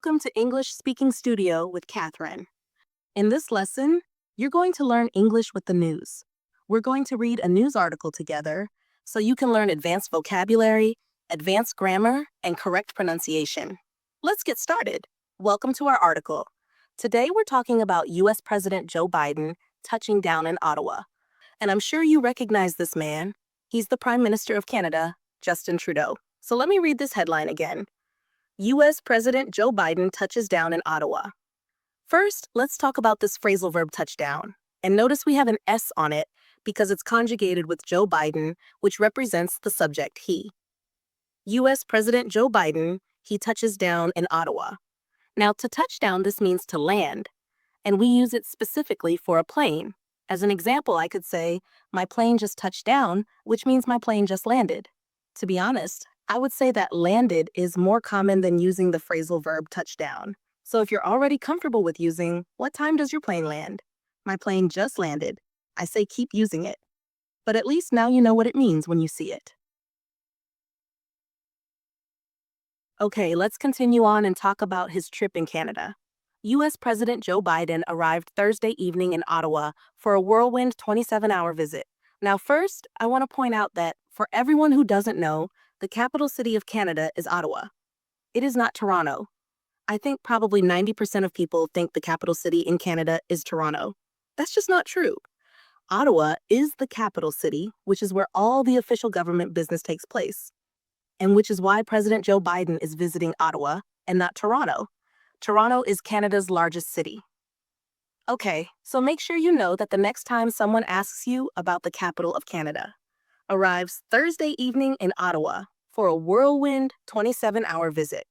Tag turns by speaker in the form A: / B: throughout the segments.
A: Welcome to English Speaking Studio with Catherine. In this lesson, you're going to learn English with the news. We're going to read a news article together so you can learn advanced vocabulary, advanced grammar, and correct pronunciation. Let's get started. Welcome to our article. Today we're talking about U.S. President Joe Biden touching down in Ottawa. And I'm sure you recognize this man. He's the Prime Minister of Canada, Justin Trudeau. So let me read this headline again. U.S. President Joe Biden touches down in Ottawa. First, let's talk about this phrasal verb touchdown. And notice we have an S on it because it's conjugated with Joe Biden, which represents the subject he. U.S. President Joe Biden, he touches down in Ottawa. Now, to touch down, this means to land, and we use it specifically for a plane. As an example, I could say, my plane just touched down, which means my plane just landed. To be honest, I would say that landed is more common than using the phrasal verb touchdown. So if you're already comfortable with using, what time does your plane land? My plane just landed. I say keep using it. But at least now you know what it means when you see it. Okay, let's continue on and talk about his trip in Canada. U.S. President Joe Biden arrived Thursday evening in Ottawa for a whirlwind 27-hour visit. Now first, I want to point out that for everyone who doesn't know, the capital city of Canada is Ottawa. It is not Toronto. I think probably 90% of people think the capital city in Canada is Toronto. That's just not true. Ottawa is the capital city, which is where all the official government business takes place, and which is why President Joe Biden is visiting Ottawa and not Toronto. Toronto is Canada's largest city. Okay, so make sure you know that the next time someone asks you about the capital of Canada, arrives Thursday evening in Ottawa for a whirlwind 27-hour visit.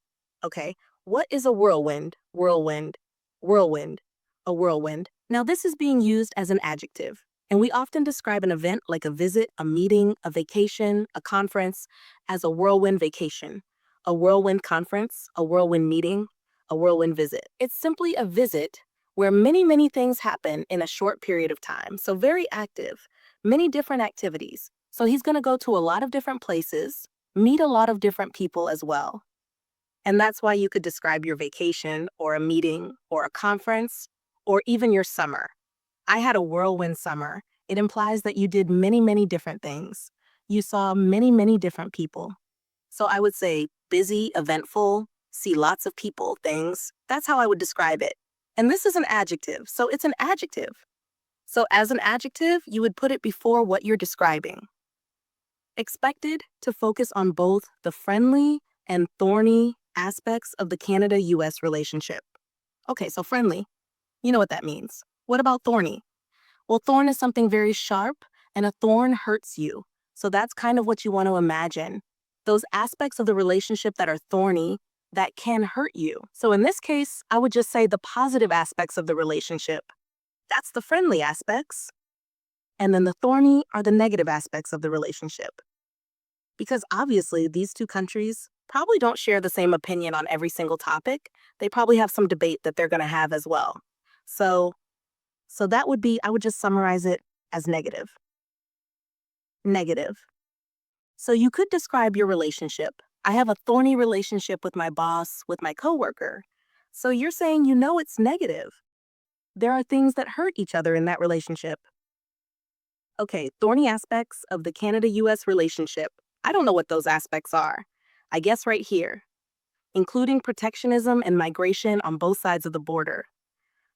A: Okay, what is a whirlwind? Whirlwind. A whirlwind. Now this is being used as an adjective, and we often describe an event like a visit, a meeting, a vacation, a conference as a whirlwind vacation, a whirlwind conference, a whirlwind meeting, a whirlwind visit. It's simply a visit where many things happen in a short period of time. So very active, many different activities. So he's going to go to a lot of different places, meet a lot of different people as well. And that's why you could describe your vacation or a meeting or a conference or even your summer. I had a whirlwind summer. It implies that you did many different things. You saw many different people. So I would say busy, eventful, see lots of people, things. That's how I would describe it. And this is an adjective, so it's an adjective. So as an adjective, you would put it before what you're describing. Expected to focus on both the friendly and thorny aspects of the Canada-US relationship. Okay, so friendly, you know what that means. What about thorny? Well, thorn is something very sharp, and a thorn hurts you. So that's kind of what you want to imagine. Those aspects of the relationship that are thorny, that can hurt you. So in this case, I would just say the positive aspects of the relationship. That's the friendly aspects. And then the thorny are the negative aspects of the relationship. Because obviously, these two countries probably don't share the same opinion on every single topic. They probably have some debate that they're going to have as well. So that would be, I would just summarize it as negative. Negative. So you could describe your relationship. I have a thorny relationship with my boss, with my coworker. So you're saying you know it's negative. There are things that hurt each other in that relationship. Okay, thorny aspects of the Canada-US relationship. I don't know what those aspects are. I guess right here, including protectionism and migration on both sides of the border.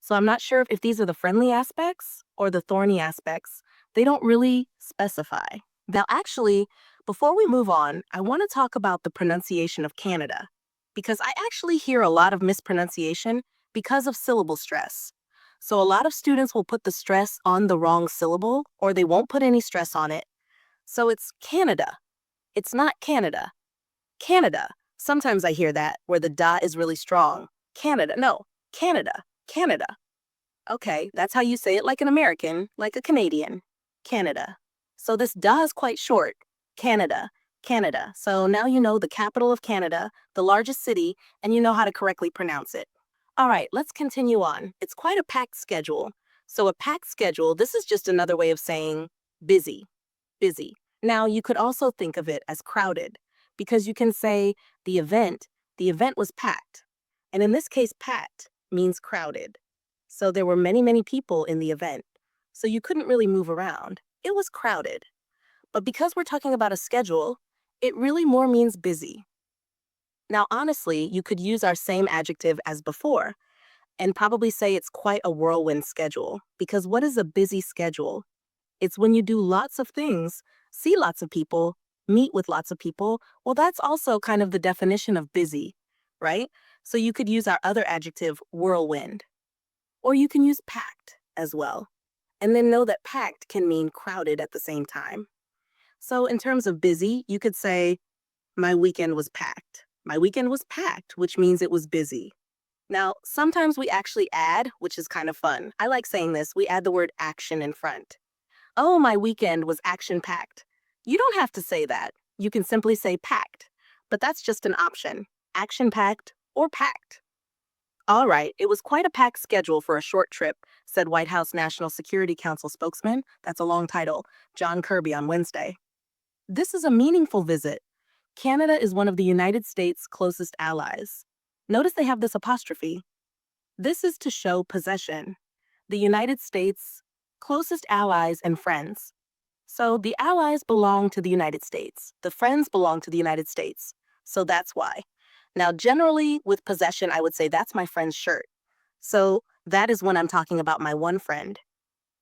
A: So I'm not sure if these are the friendly aspects or the thorny aspects. They don't really specify. Now, actually, before we move on, I want to talk about the pronunciation of Canada, because I actually hear a lot of mispronunciation because of syllable stress. So a lot of students will put the stress on the wrong syllable, or they won't put any stress on it. So it's Canada. It's not Canada. Canada. Sometimes I hear that, where the da is really strong. Canada. No, Canada. Canada. Okay, that's how you say it like an American, like a Canadian. Canada. So this da is quite short. Canada. Canada. So now you know the capital of Canada, the largest city, and you know how to correctly pronounce it. All right, let's continue on. It's quite a packed schedule. So a packed schedule, this is just another way of saying busy. Busy. Now, you could also think of it as crowded, because you can say the event was packed. And in this case, packed means crowded. So there were many, many people in the event. So you couldn't really move around. It was crowded. But because we're talking about a schedule, it really more means busy. Now, honestly, you could use our same adjective as before and probably say it's quite a whirlwind schedule. Because what is a busy schedule? It's when you do lots of things, see lots of people, meet with lots of people. Well, that's also kind of the definition of busy, right? So you could use our other adjective, whirlwind, or you can use packed as well. And then know that packed can mean crowded at the same time. So in terms of busy, you could say, my weekend was packed. My weekend was packed, which means it was busy. Now, sometimes we actually add, which is kind of fun. I like saying this, we add the word action in front. Oh, my weekend was action packed. You don't have to say that. You can simply say packed, but that's just an option. Action packed or packed. All right, it was quite a packed schedule for a short trip, said White House National Security Council spokesman, that's a long title, John Kirby on Wednesday. This is a meaningful visit. Canada is one of the United States' closest allies. Notice they have this apostrophe. This is to show possession. The United States' closest allies and friends. So the allies belong to the United States. The friends belong to the United States. So that's why. Now, generally, with possession, I would say that's my friend's shirt. So that is when I'm talking about my one friend,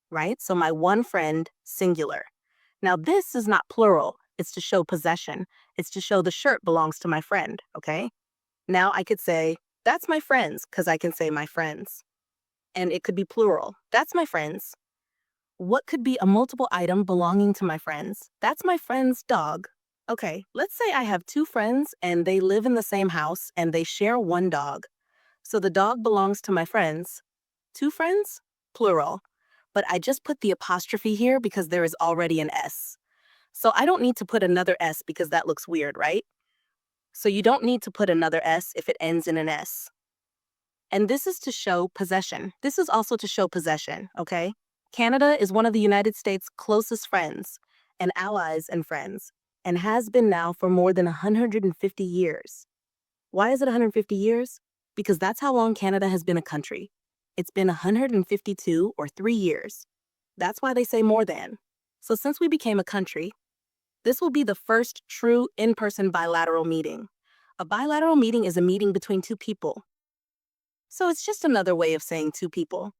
A: right? So my one friend, singular. Now, this is not plural. It's to show possession. It's to show the shirt belongs to my friend, okay? Now I could say, that's my friends, because I can say my friends. And it could be plural. That's my friends. What could be a multiple item belonging to my friends? That's my friend's dog. Okay, let's say I have two friends and they live in the same house and they share one dog. So the dog belongs to my friends. Two friends? Plural. But I just put the apostrophe here because there is already an S. So I don't need to put another S because that looks weird, right? So you don't need to put another S if it ends in an S. And this is to show possession. This is also to show possession, okay? Canada is one of the United States' closest friends and allies and friends, and has been now for more than 150 years. Why is it 150 years? Because that's how long Canada has been a country. It's been 152 or 3 years. That's why they say more than. So since we became a country, this will be the first true in-person bilateral meeting. A bilateral meeting is a meeting between two people. So it's just another way of saying two people.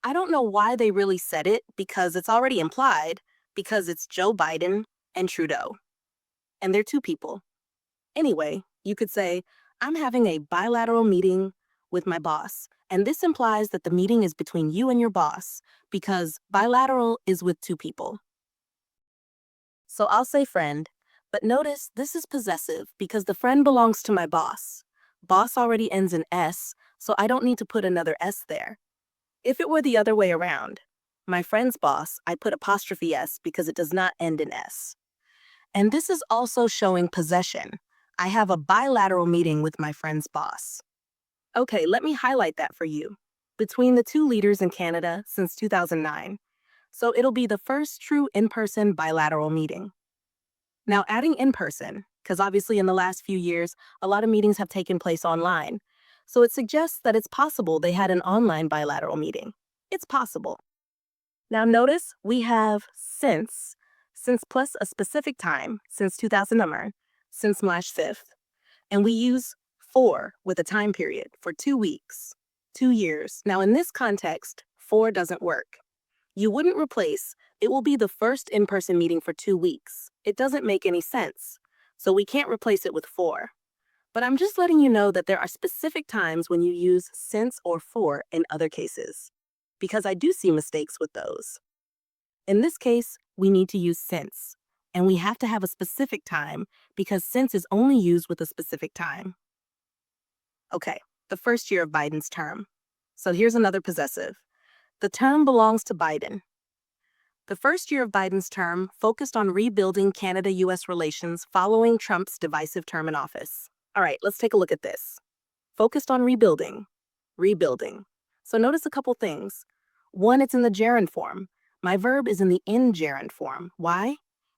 A: I don't know why they really said it because it's already implied, because it's Joe Biden and Trudeau. And they're two people. Anyway, you could say, I'm having a bilateral meeting with my boss. And this implies that the meeting is between you and your boss because bilateral is with two people. So I'll say friend, but notice this is possessive because the friend belongs to my boss. Boss already ends in S, so I don't need to put another S there. If it were the other way around, my friend's boss, I put apostrophe S because it does not end in S. And this is also showing possession. I have a bilateral meeting with my friend's boss. Okay, let me highlight that for you. Between the two leaders in Canada since 2009. So it'll be the first true in-person bilateral meeting. Now, adding in-person, because obviously in the last few years, a lot of meetings have taken place online. So it suggests that it's possible they had an online bilateral meeting. It's possible. Now notice we have since plus a specific time, since 2009, since March 5th. And we use for with a time period for 2 weeks, 2 years. Now in this context, for doesn't work. You wouldn't replace, it will be the first in-person meeting for 2 weeks. It doesn't make any sense. So we can't replace it with for. But I'm just letting you know that there are specific times when you use since or for in other cases, because I do see mistakes with those. In this case, we need to use since, and we have to have a specific time because since is only used with a specific time. Okay, the first year of Biden's term. So here's another possessive. The term belongs to Biden. The first year of Biden's term focused on rebuilding Canada-US relations following Trump's divisive term in office. All right, let's take a look at this. Focused on rebuilding. Rebuilding. So notice a couple things. One, it's in the gerund form. My verb is in the in gerund form. Why?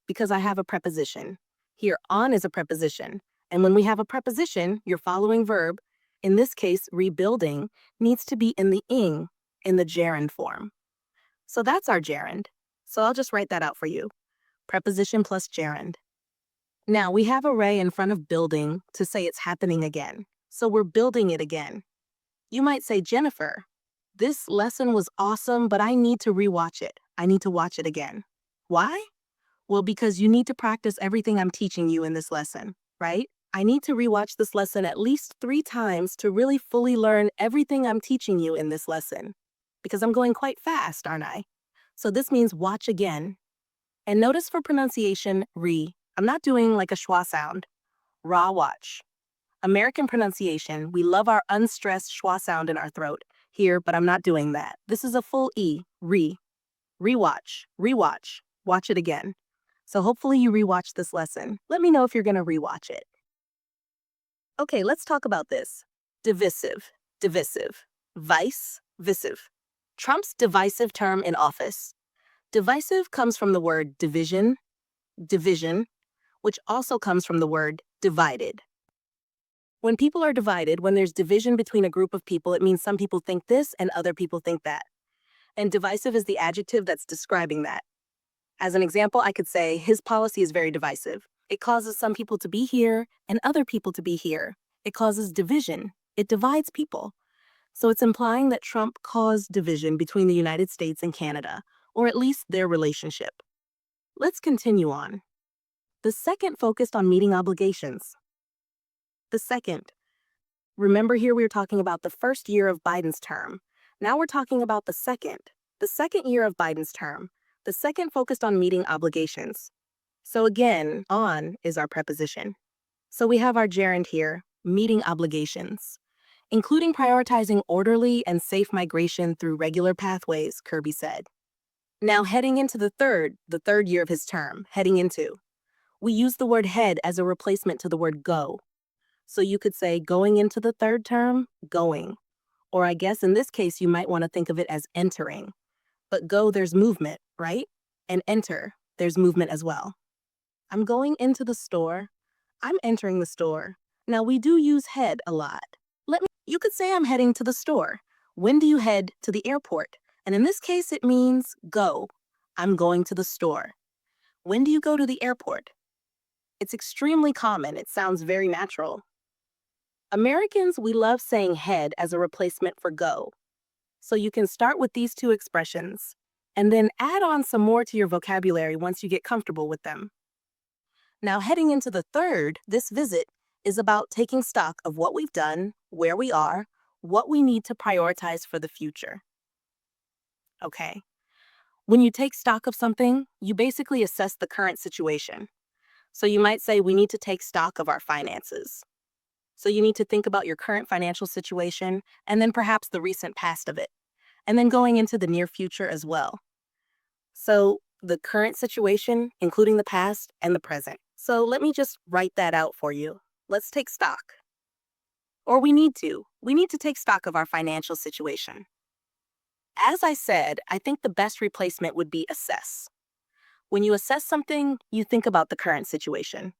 A: Because I have a preposition. Here, on is a preposition. And when we have a preposition, your following verb, In this case, rebuilding needs to be in the ing, in the gerund form. So that's our gerund. So I'll just write that out for you. Preposition plus gerund. Now we have array in front of building to say it's happening again. So we're building it again. You might say, Jennifer, this lesson was awesome, but I need to rewatch it. I need to watch it again. Why? Well, because you need to practice everything I'm teaching you in this lesson, right? I need to rewatch this lesson at least 3 times to really fully learn everything I'm teaching you in this lesson. Because I'm going quite fast, aren't I? So this means watch again. And notice for pronunciation, I'm not doing like a schwa sound. Raw watch. American pronunciation, we love our unstressed schwa sound in our throat here, but I'm not doing that. This is a full E, rewatch, watch it again. So hopefully you rewatch this lesson. Let me know if you're going to rewatch it. Okay, let's talk about this. Divisive, vice, visive. Trump's divisive term in office. Divisive comes from the word division, which also comes from the word divided. When people are divided, when there's division between a group of people, it means some people think this and other people think that. And divisive is the adjective that's describing that. As an example, I could say, his policy is very divisive. It causes some people to be here and other people to be here. It causes division. It divides people. So it's implying that Trump caused division between the United States and Canada, or at least their relationship. Let's continue on. The second focused on meeting obligations. The second. Remember here we were talking about the first year of Biden's term. Now we're talking about the second year of Biden's term. The second focused on meeting obligations. So again, on is our preposition. So we have our gerund here, meeting obligations, including prioritizing orderly and safe migration through regular pathways, Kirby said. Now heading into the third year of his term, we use the word head as a replacement to the word go. So you could say going into the third term, going. Or I guess in this case, you might want to think of it as entering. But go, there's movement, right? And enter, there's movement as well. I'm going into the store. I'm entering the store. Now we do use head a lot. You could say I'm heading to the store. When do you head to the airport? And in this case, it means go. I'm going to the store. When do you go to the airport? It's extremely common. It sounds very natural. Americans, we love saying head as a replacement for go. So you can start with these two expressions and then add on some more to your vocabulary once you get comfortable with them. Now, heading into the third, this visit is about taking stock of what we've done, where we are, what we need to prioritize for the future. Okay. When you take stock of something, you basically assess the current situation. So you might say we need to take stock of our finances. So you need to think about your current financial situation and then perhaps the recent past of it, and then going into the near future as well. So the current situation, including the past and the present. So let me just write that out for you. Let's take stock. Or we need to take stock of our financial situation. As I said, I think the best replacement would be assess. When you assess something, you think about the current situation.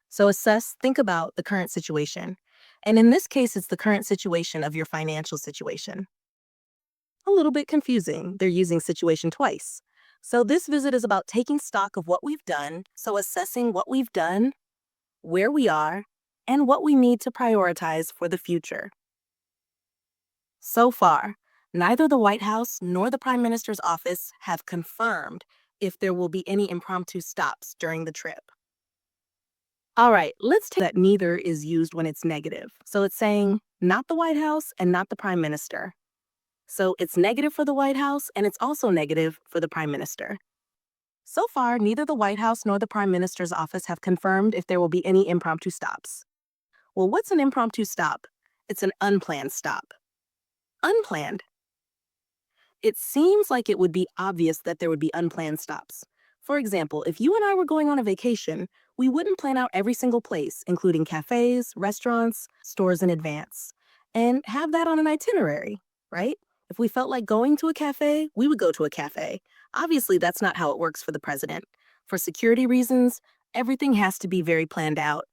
A: So assess, think about the current situation. And in this case, it's the current situation of your financial situation. A little bit confusing. They're using situation twice. So this visit is about taking stock of what we've done, so assessing what we've done, where we are, and what we need to prioritize for the future. So far, neither the White House nor the Prime Minister's office have confirmed if there will be any impromptu stops during the trip. All right, let's take that neither is used when it's negative. So it's saying not the White House and not the Prime Minister. So it's negative for the White House and it's also negative for the Prime Minister. So far, neither the White House nor the Prime Minister's office have confirmed if there will be any impromptu stops. Well, what's an impromptu stop? It's an unplanned stop. Unplanned. It seems like it would be obvious that there would be unplanned stops. For example, if you and I were going on a vacation, we wouldn't plan out every single place, including cafes, restaurants, stores in advance, and have that on an itinerary, right? If we felt like going to a cafe, we would go to a cafe. Obviously, that's not how it works for the president. For security reasons, everything has to be very planned out.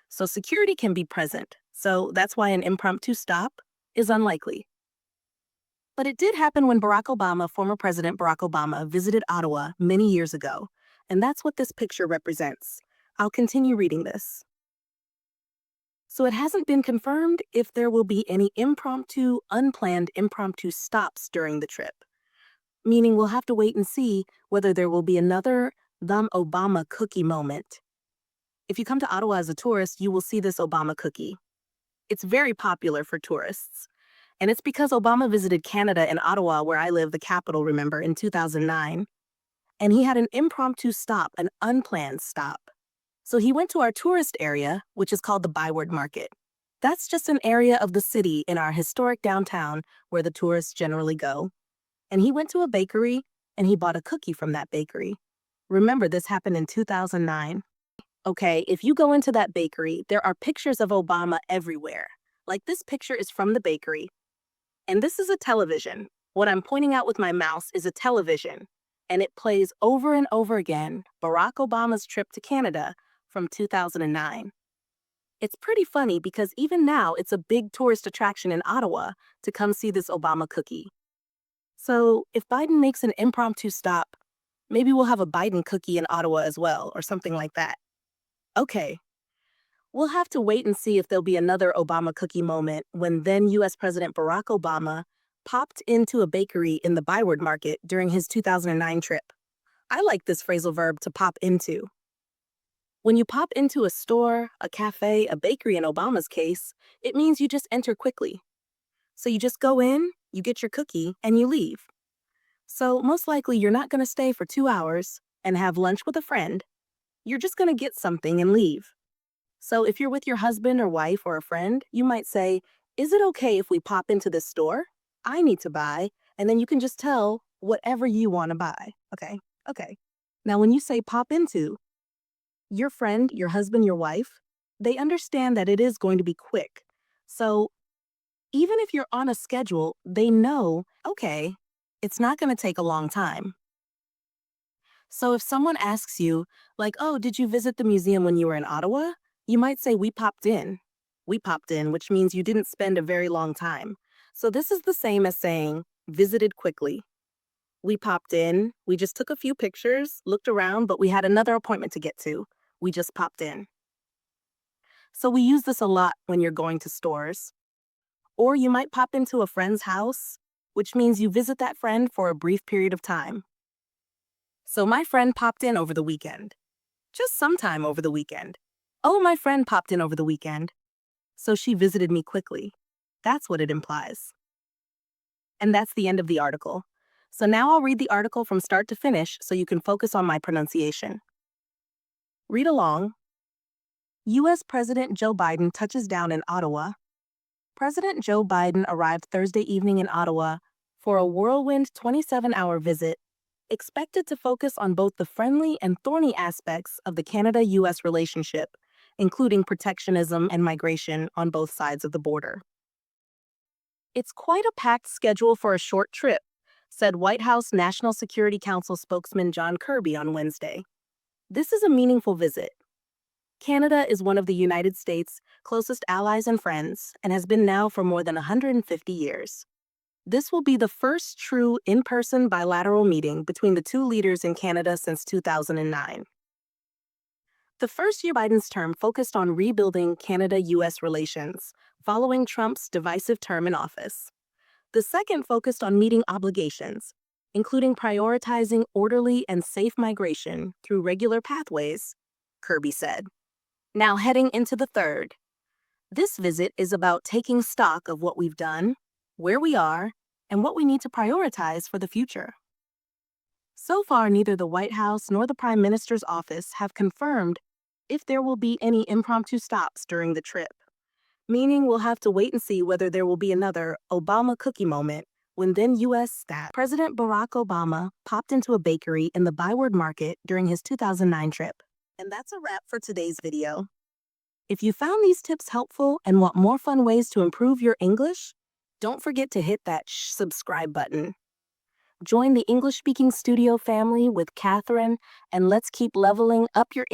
A: So security can be present. So that's why an impromptu stop is unlikely. But it did happen when former President Barack Obama, visited Ottawa many years ago. And that's what this picture represents. I'll continue reading this. So it hasn't been confirmed if there will be any unplanned impromptu stops during the trip, meaning we'll have to wait and see whether there will be another the Obama cookie moment. If you come to Ottawa as a tourist, you will see this Obama cookie. It's very popular for tourists. And it's because Obama visited Canada and Ottawa, where I live, the capital, remember, in 2009. And he had an impromptu stop, an unplanned stop. So he went to our tourist area, which is called the Byward Market. That's just an area of the city in our historic downtown where the tourists generally go. And he went to a bakery and he bought a cookie from that bakery. Remember, this happened in 2009. Okay, if you go into that bakery, there are pictures of Obama everywhere. Like this picture is from the bakery. And this is a television. What I'm pointing out with my mouse is a television. And it plays over and over again Barack Obama's trip to Canada from 2009. It's pretty funny because even now it's a big tourist attraction in Ottawa to come see this Obama cookie. So if Biden makes an impromptu stop, maybe we'll have a Biden cookie in Ottawa as well, or something like that. Okay, we'll have to wait and see if there'll be another Obama cookie moment when then U.S. President Barack Obama popped into a bakery in the Byward Market during his 2009 trip. I like this phrasal verb, to pop into. When you pop into a store, a cafe, a bakery in Obama's case, it means you just enter quickly. So you just go in, you get your cookie, and you leave. So most likely you're not going to stay for 2 hours and have lunch with a friend. You're just going to get something and leave. So if you're with your husband or wife or a friend, you might say, "Is it okay if we pop into this store? I need to buy," and then you can just tell whatever you want to buy. Okay. Now when you say pop into, your friend, your husband, your wife, they understand that it is going to be quick. So even if you're on a schedule, they know, okay, it's not going to take a long time. So if someone asks you, like, "Oh, did you visit the museum when you were in Ottawa?" You might say, "We popped in." We popped in, which means you didn't spend a very long time. So this is the same as saying visited quickly. We popped in, we just took a few pictures, looked around, but we had another appointment to get to. We just popped in. So we use this a lot when you're going to stores. Or you might pop into a friend's house, which means you visit that friend for a brief period of time. So my friend popped in over the weekend. Just sometime over the weekend. Oh, my friend popped in over the weekend. So she visited me quickly. That's what it implies. And that's the end of the article. So now I'll read the article from start to finish so you can focus on my pronunciation. Read along. U.S. President Joe Biden touches down in Ottawa. President Joe Biden arrived Thursday evening in Ottawa for a whirlwind 27-hour visit, expected to focus on both the friendly and thorny aspects of the Canada-U.S. relationship, including protectionism and migration on both sides of the border. "It's quite a packed schedule for a short trip," said White House National Security Council spokesman John Kirby on Wednesday. "This is a meaningful visit. Canada is one of the United States' closest allies and friends and has been now for more than 150 years. This will be the first true in-person bilateral meeting between the two leaders in Canada since 2009. The first year Biden's term focused on rebuilding Canada-U.S. relations following Trump's divisive term in office. The second focused on meeting obligations, including prioritizing orderly and safe migration through regular pathways," Kirby said. Now heading into the third. This visit is about taking stock of what we've done, where we are, and what we need to prioritize for the future. So far, neither the White House nor the Prime Minister's office have confirmed if there will be any impromptu stops during the trip, meaning we'll have to wait and see whether there will be another Obama cookie moment when then U.S. staff President Barack Obama popped into a bakery in the Byward Market during his 2009 trip. And that's a wrap for today's video. If you found these tips helpful and want more fun ways to improve your English, don't forget to hit that subscribe button. Join the English Speaking Studio family with Catherine, and let's keep leveling up your English.